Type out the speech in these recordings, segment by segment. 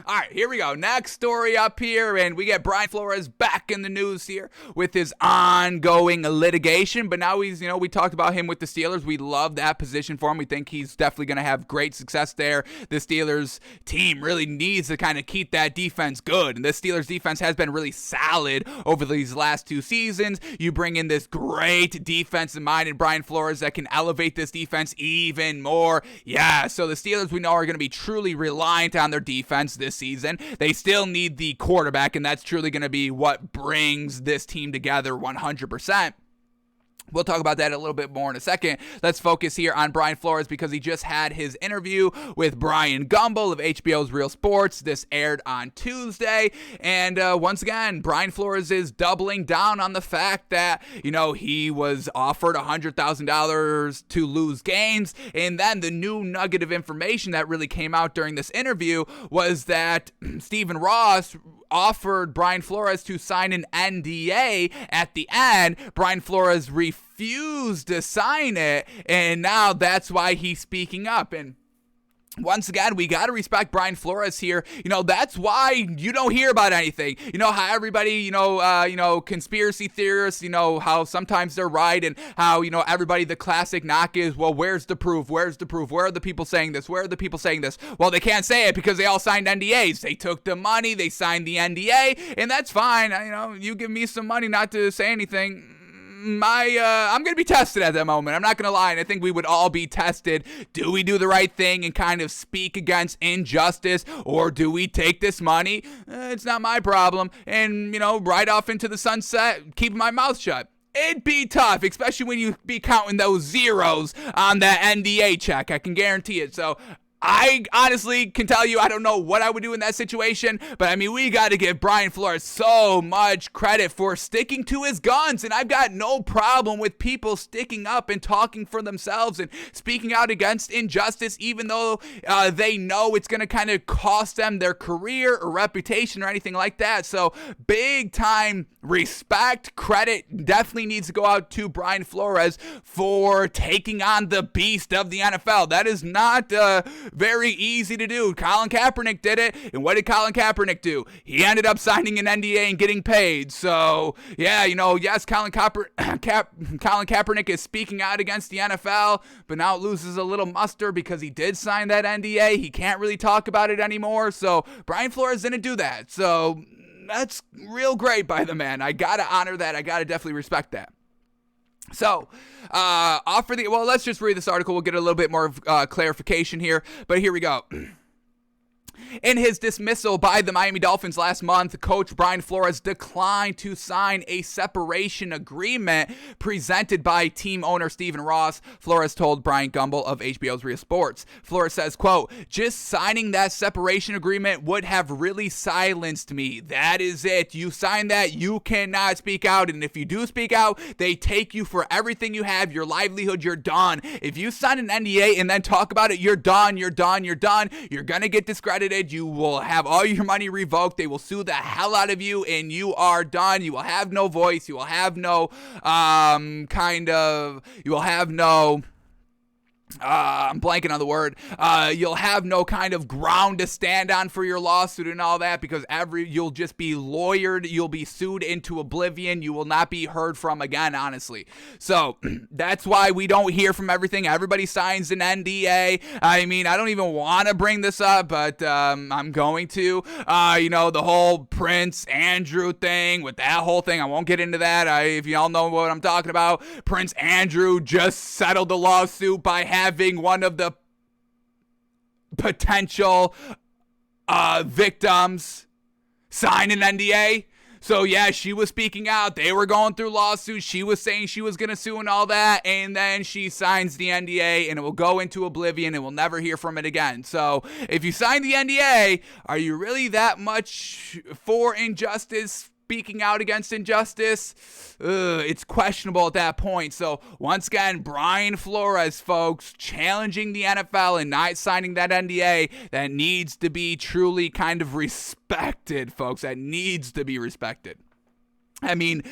All right, here we go. Next story up here, and we get Brian Flores back in the news here with his ongoing litigation. But now he's, we talked about him with the Steelers. We love that position for him. We think he's definitely going to have great success there. The Steelers team really needs to kind of keep that defense good. And the Steelers defense has been really solid over these last 2 seasons. You bring in this great defensive mind in Brian Flores that can elevate this defense even more. Yeah, so the Steelers we know are going to be truly reliant on their defense this season. They still need the quarterback, and that's truly going to be what brings this team together 100%. We'll talk about that a little bit more in a second. Let's focus here on Brian Flores because he just had his interview with Brian Gumbel of HBO's Real Sports. This aired on Tuesday. And once again, Brian Flores is doubling down on the fact that, he was offered $100,000 to lose games. And then the new nugget of information that really came out during this interview was that Stephen Ross offered Brian Flores to sign an NDA at the end. Brian Flores refused to sign it, and now that's why he's speaking up. And once again, we got to respect Brian Flores here. That's why you don't hear about anything. How everybody, conspiracy theorists, how sometimes they're right, and how, everybody, the classic knock is, well, where's the proof? Where's the proof? Where are the people saying this? Where are the people saying this? Well, they can't say it because they all signed NDAs. They took the money, they signed the NDA, and that's fine. You give me some money not to say anything. I'm going to be tested at that moment. I'm not going to lie, and I think we would all be tested. Do we do the right thing and kind of speak against injustice, or do we take this money? It's not my problem, and, ride off into the sunset, keeping my mouth shut. It'd be tough, especially when you be counting those zeros on that NDA check. I can guarantee it. So I honestly can tell you I don't know what I would do in that situation, but we got to give Brian Flores so much credit for sticking to his guns, and I've got no problem with people sticking up and talking for themselves and speaking out against injustice, even though they know it's going to kind of cost them their career or reputation or anything like that. So big time respect, credit definitely needs to go out to Brian Flores for taking on the beast of the NFL. That is not very easy to do. Colin Kaepernick did it, and what did Colin Kaepernick do? He ended up signing an NDA and getting paid. So, yeah, yes, Colin Kaepernick is speaking out against the NFL, but now it loses a little muster because he did sign that NDA. He can't really talk about it anymore, so Brian Flores didn't do that. So that's real great by the man. I gotta honor that. I gotta definitely respect that. So, let's just read this article. We'll get a little bit more clarification here, but here we go. In his dismissal by the Miami Dolphins last month, Coach Brian Flores declined to sign a separation agreement presented by team owner Stephen Ross, Flores told Brian Gumbel of HBO's Real Sports. Flores says, quote, "Just signing that separation agreement would have really silenced me. That is it. You sign that, you cannot speak out. And if you do speak out, they take you for everything you have, your livelihood, you're done. If you sign an NDA and then talk about it, you're done, you're done, you're done. You're going to get discredited. You will have all your money revoked. They will sue the hell out of you, and you are done. You will have no voice. You will have no you will have no I'm blanking on the word. You'll have no kind of ground to stand on for your lawsuit and all that, because you'll just be lawyered. You'll be sued into oblivion. You will not be heard from again, honestly. So that's why we don't hear from everything. Everybody signs an NDA. I don't even want to bring this up, but I'm going to. The whole Prince Andrew thing with that whole thing. I won't get into that. If y'all know what I'm talking about, Prince Andrew just settled the lawsuit by having one of the potential victims sign an NDA. So yeah, she was speaking out. They were going through lawsuits. She was saying she was going to sue and all that. And then she signs the NDA and it will go into oblivion and we'll never hear from it again. So if you sign the NDA, are you really that much for injustice? Speaking out against injustice, it's questionable at that point. So once again, Brian Flores, folks, challenging the NFL and not signing that NDA, that needs to be truly kind of respected, folks. That needs to be respected. I mean,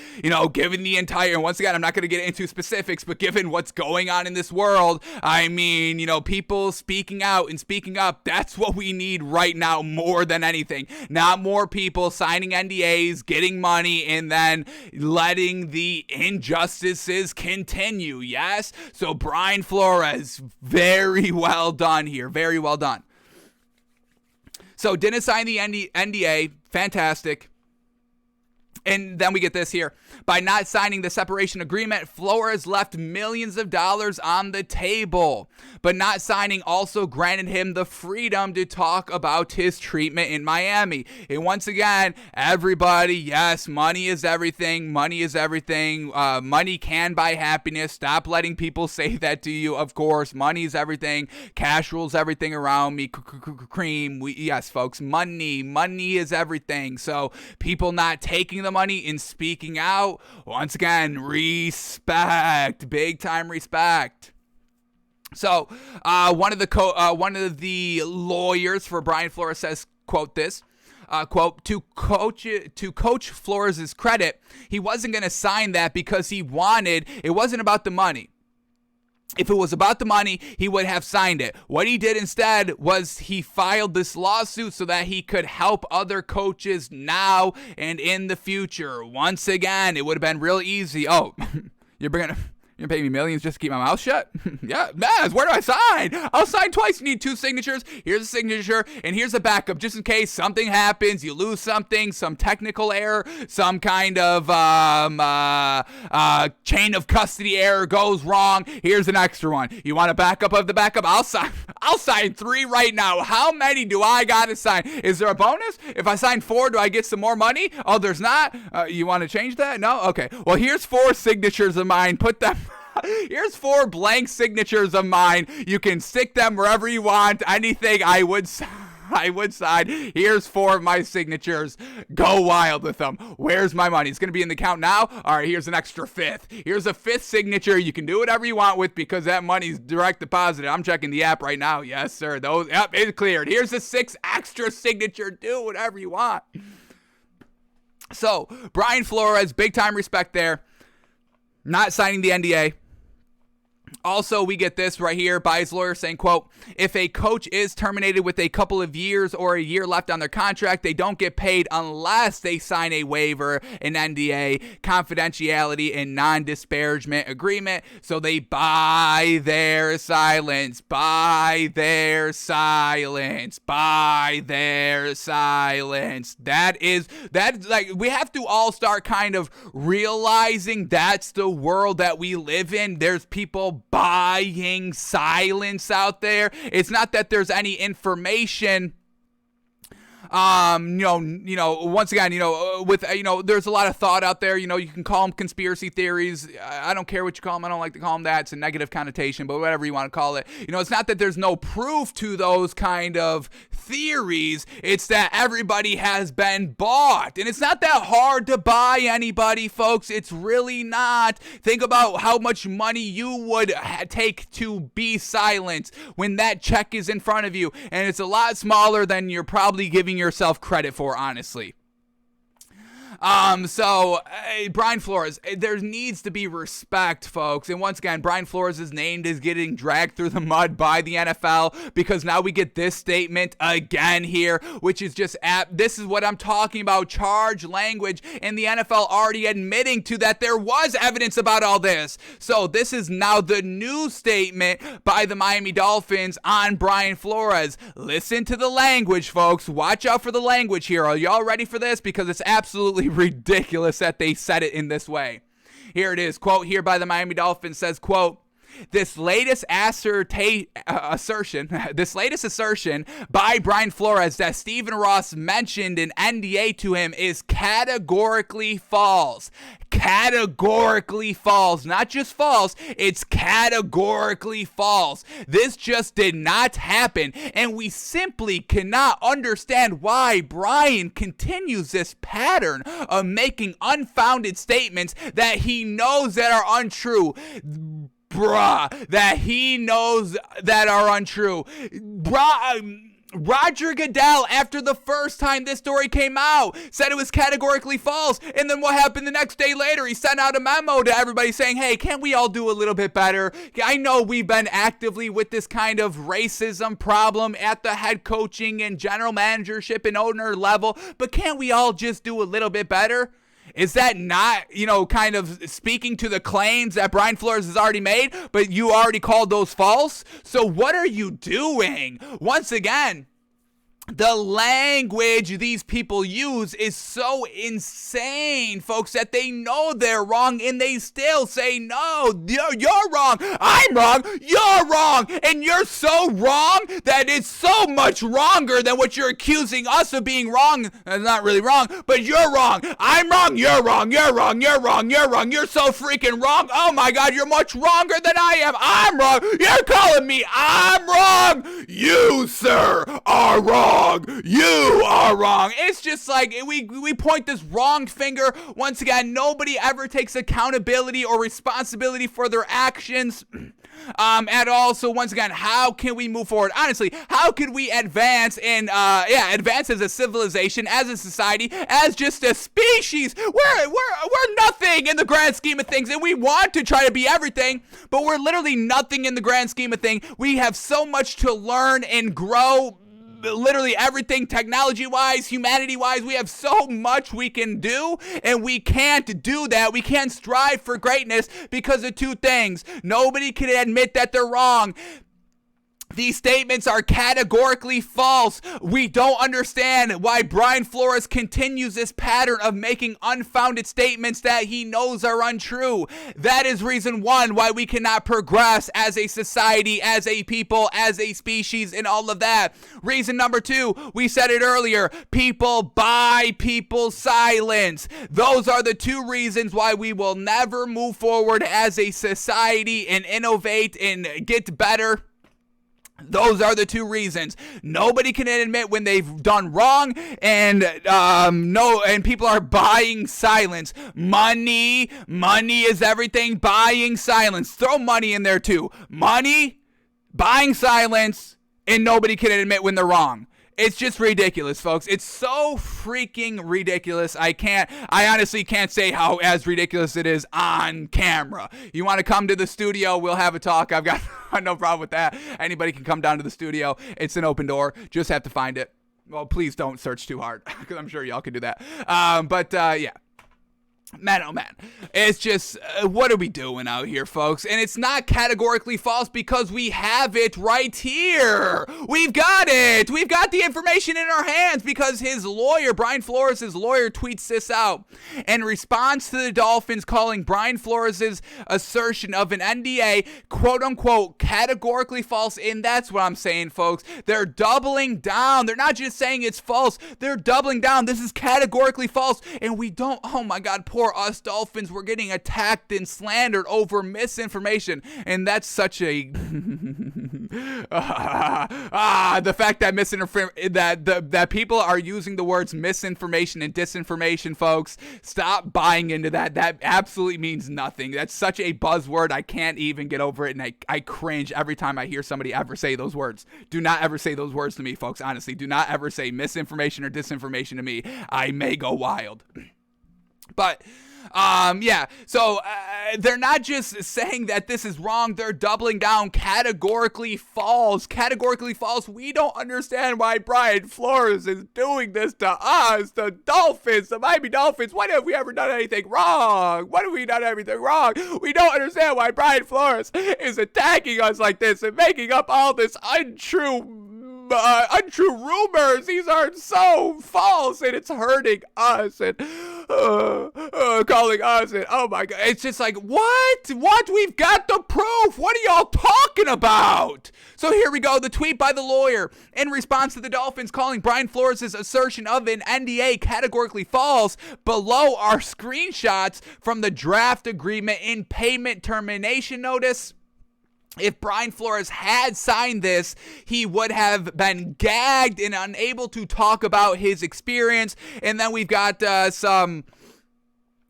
given the entire, and once again, I'm not going to get into specifics, but given what's going on in this world, I mean, people speaking out and speaking up, that's what we need right now more than anything. Not more people signing NDAs, getting money, and then letting the injustices continue, yes? So Brian Flores, very well done here, very well done. So didn't sign the NDA, fantastic. And then we get this here. By not signing the separation agreement, Flores left millions of dollars on the table. But not signing also granted him the freedom to talk about his treatment in Miami. And once again, everybody, yes, money is everything. Money is everything. Money can buy happiness. Stop letting people say that to you. Of course, money is everything. Cash rules everything around me. Cream. Yes, folks, money is everything. So people not taking the money and speaking out, once again, respect, big time respect. So one of the lawyers for Brian Flores says, quote this, quote, to Coach Flores' credit, he wasn't going to sign that because it wasn't about the money. If it was about the money, he would have signed it. What he did instead was he filed this lawsuit so that he could help other coaches now and in the future. Once again, it would have been real easy. Oh, you're pay me millions just to keep my mouth shut? Yeah, Maz, where do I sign? I'll sign twice. You need 2 signatures. Here's a signature, and here's a backup just in case something happens, you lose something, some technical error, some kind of chain of custody error goes wrong. Here's an extra one. You want a backup of the backup? I'll sign 3 right now. How many do I gotta sign? Is there a bonus? If I sign 4, do I get some more money? Oh, there's not? You want to change that? No? Okay. Well, here's 4 signatures of mine. Put them... Here's 4 blank signatures of mine. You can stick them wherever you want. Anything I would sign. Here's 4 of my signatures. Go wild with them. Where's my money? It's going to be in the account now. All right, here's an extra 5th. Here's a 5th signature. You can do whatever you want with because that money's direct deposited. I'm checking the app right now. Yes, sir. It's cleared. Here's a 6th extra signature. Do whatever you want. So, Brian Flores, big time respect there. Not signing the NDA. Also, we get this right here by his lawyer saying, quote, if a coach is terminated with a couple of years or a year left on their contract, they don't get paid unless they sign a waiver, an NDA, confidentiality, and non-disparagement agreement. So they buy their silence, buy their silence, buy their silence. That's like, we have to all start kind of realizing that's the world that we live in. There's people buying silence out there. It's not that there's any information. Once again, there's a lot of thought out there. You can call them conspiracy theories. I don't care what you call them. I don't like to call them that. It's a negative connotation, but whatever you want to call it. It's not that there's no proof to those kind of theories. It's that everybody has been bought. And it's not that hard to buy anybody, folks. It's really not. Think about how much money you would take to be silent when that check is in front of you. And it's a lot smaller than you're probably giving yourself credit for, honestly. Brian Flores, there needs to be respect, folks. And once again, Brian Flores' name is getting dragged through the mud by the NFL because now we get this statement again here, which is just this is what I'm talking about, charge language, and the NFL already admitting to that there was evidence about all this. So this is now the new statement by the Miami Dolphins on Brian Flores. Listen to the language, folks. Watch out for the language here. Are y'all ready for this? Because it's absolutely ridiculous that they said it in this way. Here it is, quote here by the Miami Dolphins says, quote, this latest assertion by Brian Flores that Stephen Ross mentioned an NDA to him is categorically false. Categorically false. Not just false, it's categorically false. This just did not happen, and we simply cannot understand why Brian continues this pattern of making unfounded statements that he knows that are untrue. That he knows that are untrue. Roger Goodell, after the first time this story came out, said it was categorically false. And then what happened the next day later? He sent out a memo to everybody saying, hey, can't we all do a little bit better? I know we've been actively with this kind of racism problem at the head coaching and general managership and owner level, but can't we all just do a little bit better? Is that not, kind of speaking to the claims that Brian Flores has already made, but you already called those false? So what are you doing? Once again, the language these people use is so insane, folks, that they know they're wrong and they still say, no, you're wrong, I'm wrong, you're wrong, and you're so wrong that it's so much wronger than what you're accusing us of being wrong. That's not really wrong, but you're wrong, I'm wrong, you're wrong, you're wrong, you're wrong, you're wrong, you're so freaking wrong. Oh my God, you're much wronger than I am. I'm wrong, you're calling me I'm wrong. You, sir, are wrong. You are wrong. It's just like we point this wrong finger. Once again, nobody ever takes accountability or responsibility for their actions at all. So once again, how can we move forward? Honestly, how can we advance and advance as a civilization, as a society, as just a species? We're nothing in the grand scheme of things, and we want to try to be everything, but we're literally nothing in the grand scheme of things. We have so much to learn and grow. Literally everything, technology-wise, humanity-wise, we have so much we can do, and we can't do that. We can't strive for greatness because of two things. Nobody can admit that they're wrong. These statements are categorically false. We don't understand why Brian Flores continues this pattern of making unfounded statements that he knows are untrue. That is reason one why we cannot progress as a society, as a people, as a species, and all of that. Reason number two, we said it earlier, people buy people's silence. Those are the two reasons why we will never move forward as a society and innovate and get better. Those are the two reasons. Nobody can admit when they've done wrong, and people are buying silence. Money is everything. Buying silence. Throw money in there too. Money, buying silence, and nobody can admit when they're wrong. It's just ridiculous, folks. It's so freaking ridiculous. I honestly can't say how as ridiculous it is on camera. You want to come to the studio, we'll have a talk. I've got no problem with that. Anybody can come down to the studio. It's an open door. Just have to find it. Well, please don't search too hard, because I'm sure y'all can do that. Yeah. Man, oh man, it's just, what are we doing out here, folks? And it's not categorically false because we have it right here. We've got it. We've got the information in our hands because his lawyer, Brian Flores' lawyer, tweets this out. In response to the Dolphins calling Brian Flores' assertion of an NDA, quote unquote, categorically false, and that's what I'm saying, folks. They're doubling down. They're not just saying it's false. They're doubling down. This is categorically false, and we don't, oh my God, poor us Dolphins, we're getting attacked and slandered over misinformation, and that's such a the fact that that people are using the words misinformation and disinformation, folks. Stop buying into that. That absolutely means nothing. That's such a buzzword. I can't even get over it, and I cringe every time I hear somebody ever say those words. Do not ever say those words to me, folks. Honestly, do not ever say misinformation or disinformation to me. I may go wild. But, so they're not just saying that this is wrong, they're doubling down. Categorically false. Categorically false. We don't understand why Brian Flores is doing this to us, the Dolphins, the Miami Dolphins. When have we ever done anything wrong? When have we done everything wrong? We don't understand why Brian Flores is attacking us like this and making up all this untrue rumors. These are so false, and it's hurting us, and calling us, and oh my God, it's just like, what? We've got the proof. What are y'all talking about? So here we go. The tweet by the lawyer in response to the Dolphins calling Brian Flores' assertion of an NDA categorically false. Below are screenshots from the draft agreement and payment termination notice. If Brian Flores had signed this, he would have been gagged and unable to talk about his experience. And then we've got some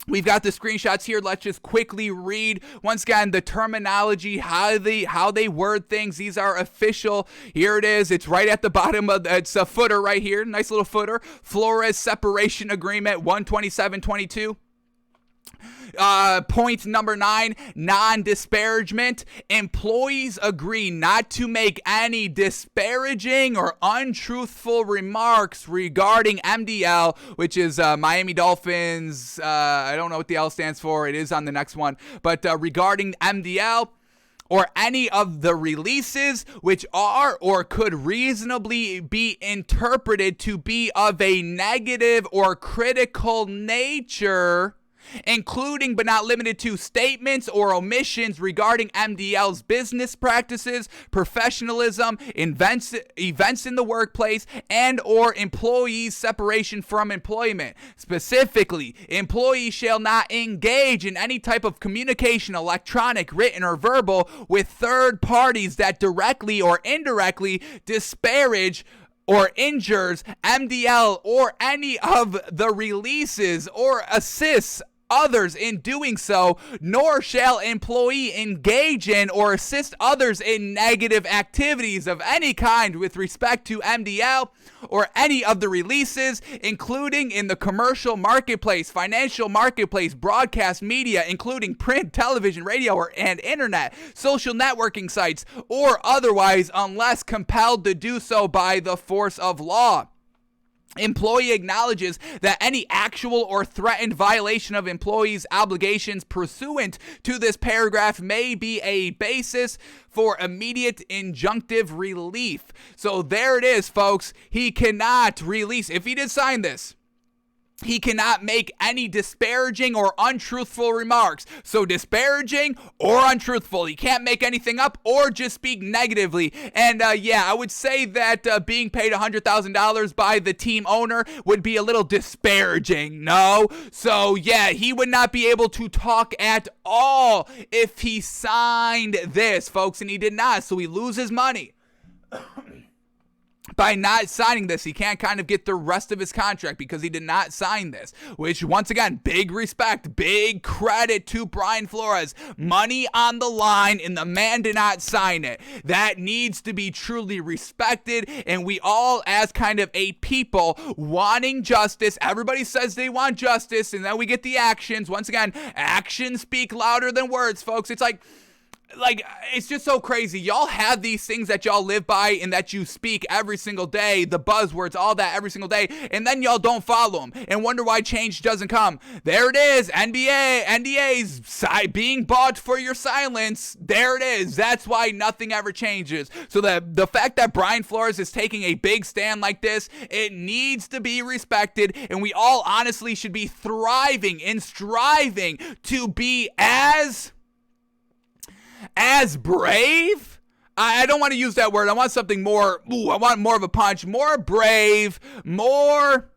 We've got the screenshots here. Let's just quickly read once again the terminology, how they word things. These are official. Here it is. It's right at the bottom of it's a footer right here. Nice little footer. Flores separation agreement 127.22. Point number 9, non-disparagement. Employees agree not to make any disparaging or untruthful remarks regarding MDL, which is Miami Dolphins. I don't know what the L stands for. It is on the next one. But regarding MDL, or any of the releases which are or could reasonably be interpreted to be of a negative or critical nature, including but not limited to statements or omissions regarding MDL's business practices, professionalism, events in the workplace, and or employees' separation from employment. Specifically, employees shall not engage in any type of communication, electronic, written, or verbal, with third parties that directly or indirectly disparage or injures MDL or any of the releases or assists others in doing so, nor shall employee engage in or assist others in negative activities of any kind with respect to MDL or any of the releases, including in the commercial marketplace, financial marketplace, broadcast media, including print, television, radio, and internet, social networking sites, or otherwise, unless compelled to do so by the force of law. Employee acknowledges that any actual or threatened violation of employees' obligations pursuant to this paragraph may be a basis for immediate injunctive relief. So there it is, folks. He cannot release, if he did sign this, he cannot make any disparaging or untruthful remarks. So disparaging or untruthful. He can't make anything up or just speak negatively. And I would say that being paid $100,000 by the team owner would be a little disparaging. No? So yeah, he would not be able to talk at all if he signed this, folks. And he did not. So he loses money. By not signing this, he can't kind of get the rest of his contract because he did not sign this, which once again, big respect, big credit to Brian Flores. Money on the line and the man did not sign it. That needs to be truly respected, and we all, as kind of a people wanting justice, everybody says they want justice, and then we get the actions. Once again, actions speak louder than words, folks. It's like, it's just so crazy. Y'all have these things that y'all live by and that you speak every single day, the buzzwords, all that every single day, and then y'all don't follow them and wonder why change doesn't come. There it is, NDAs being bought for your silence. There it is. That's why nothing ever changes. So the fact that Brian Flores is taking a big stand like this, it needs to be respected, and we all honestly should be thriving and striving to be as brave. I don't want to use that word. I want something more. I want more of a punch. More brave. More.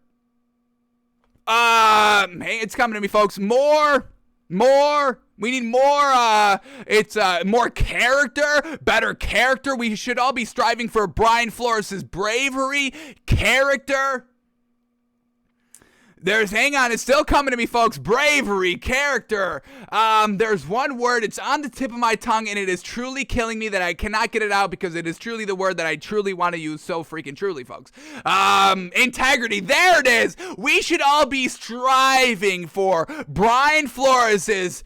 Hey, it's coming to me, folks. More. We need more. It's more character, better character. We should all be striving for Brian Flores' bravery, character. Hang on, it's still coming to me, folks. Bravery, character. There's one word, it's on the tip of my tongue, and it is truly killing me that I cannot get it out because it is truly the word that I truly want to use so freaking truly, folks. Integrity, there it is. We should all be striving for Brian Flores'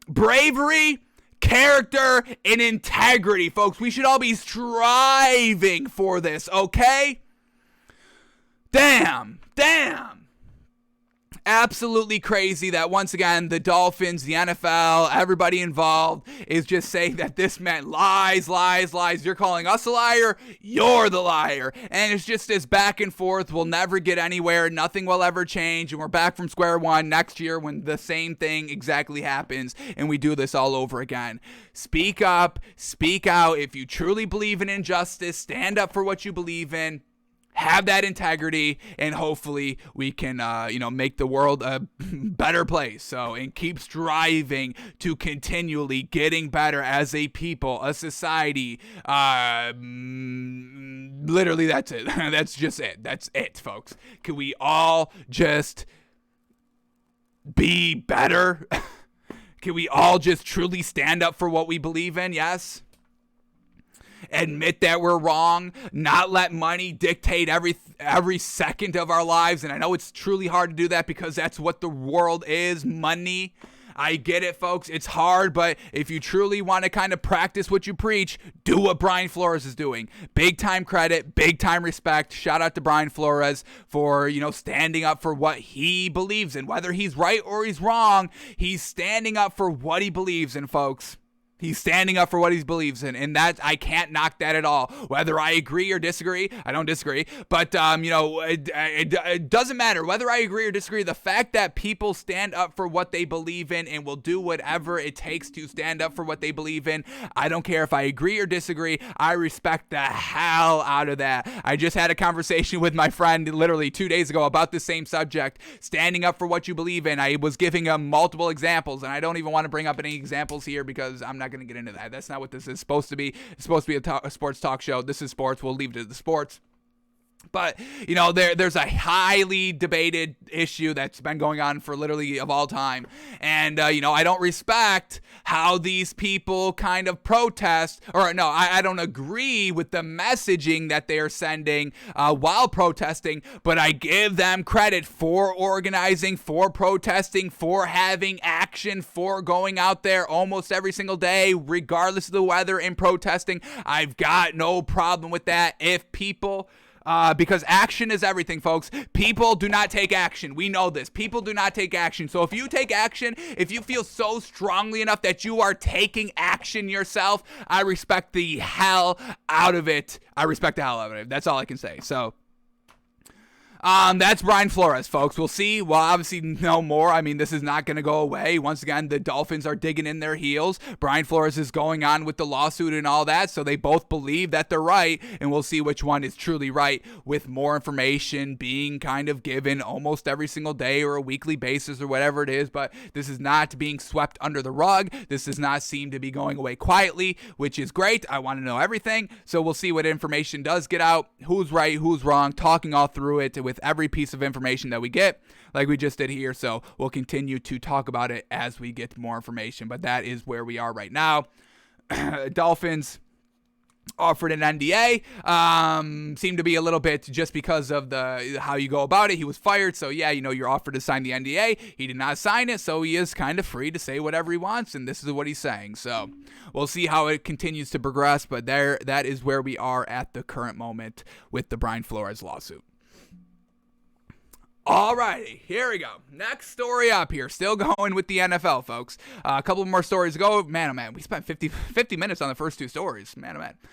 bravery, character, and integrity, folks. We should all be striving for this, okay? Damn. Absolutely crazy that once again the Dolphins, the NFL, everybody involved is just saying that this man lies. You're calling us a liar, you're the liar. And it's just this back and forth. We'll never get anywhere. Nothing will ever change. And we're back from square one next year when the same thing exactly happens and we do this all over again. Speak up, speak out. If you truly believe in injustice, stand up for what you believe in. Have that integrity, and hopefully we can, make the world a better place. So, and keep striving to continually getting better as a people, a society. Literally, that's it. That's just it. That's it, folks. Can we all just be better? Can we all just truly stand up for what we believe in? Yes. Admit that we're wrong, not let money dictate every second of our lives. And I know it's truly hard to do that because that's what the world is, money. I get it, folks. It's hard, but if you truly want to kind of practice what you preach, do what Brian Flores is doing. Big time credit, big time respect. Shout out to Brian Flores for, standing up for what he believes in. Whether he's right or he's wrong, he's standing up for what he believes in, folks. He's standing up for what he believes in, and that I can't knock that at all. Whether I agree or disagree, I don't disagree, but it doesn't matter whether I agree or disagree. The fact that people stand up for what they believe in and will do whatever it takes to stand up for what they believe in, I don't care if I agree or disagree. I respect the hell out of that. I just had a conversation with my friend literally 2 days ago about the same subject, standing up for what you believe in. I was giving him multiple examples, and I don't even want to bring up any examples here because I'm not going to get into that. That's not what this is supposed to be. It's supposed to be a sports talk show. This is sports. We'll leave it to the sports. But, there's a highly debated issue that's been going on for literally of all time. And, I don't respect how these people kind of protest, or no, I don't agree with the messaging that they are sending while protesting, but I give them credit for organizing, for protesting, for having action, for going out there almost every single day, regardless of the weather, and protesting. I've got no problem with that. If people... because action is everything, folks. People do not take action. We know this. People do not take action. So if you take action, if you feel so strongly enough that you are taking action yourself, I respect the hell out of it. I respect the hell out of it. That's all I can say. So... that's Brian Flores, folks. We'll see. We'll obviously know more. I mean, this is not going to go away. Once again, the Dolphins are digging in their heels. Brian Flores is going on with the lawsuit and all that, so they both believe that they're right, and we'll see which one is truly right, with more information being kind of given almost every single day or a weekly basis or whatever it is. But this is not being swept under the rug. This does not seem to be going away quietly, which is great. I want to know everything, so we'll see what information does get out, who's right, who's wrong, talking all through it with every piece of information that we get, like we just did here. So we'll continue to talk about it as we get more information, but that is where we are right now. Dolphins offered an NDA, seemed to be a little bit just because of the how you go about it. He was fired, so yeah, you're offered to sign the NDA. He did not sign it, so he is kind of free to say whatever he wants, and this is what he's saying. So we'll see how it continues to progress, but that is where we are at the current moment with the Brian Flores lawsuit. Alrighty, here we go. Next story up here. Still going with the NFL, folks. A couple more stories to go. Man, oh man, we spent 50 minutes on the first two stories. Man, oh man.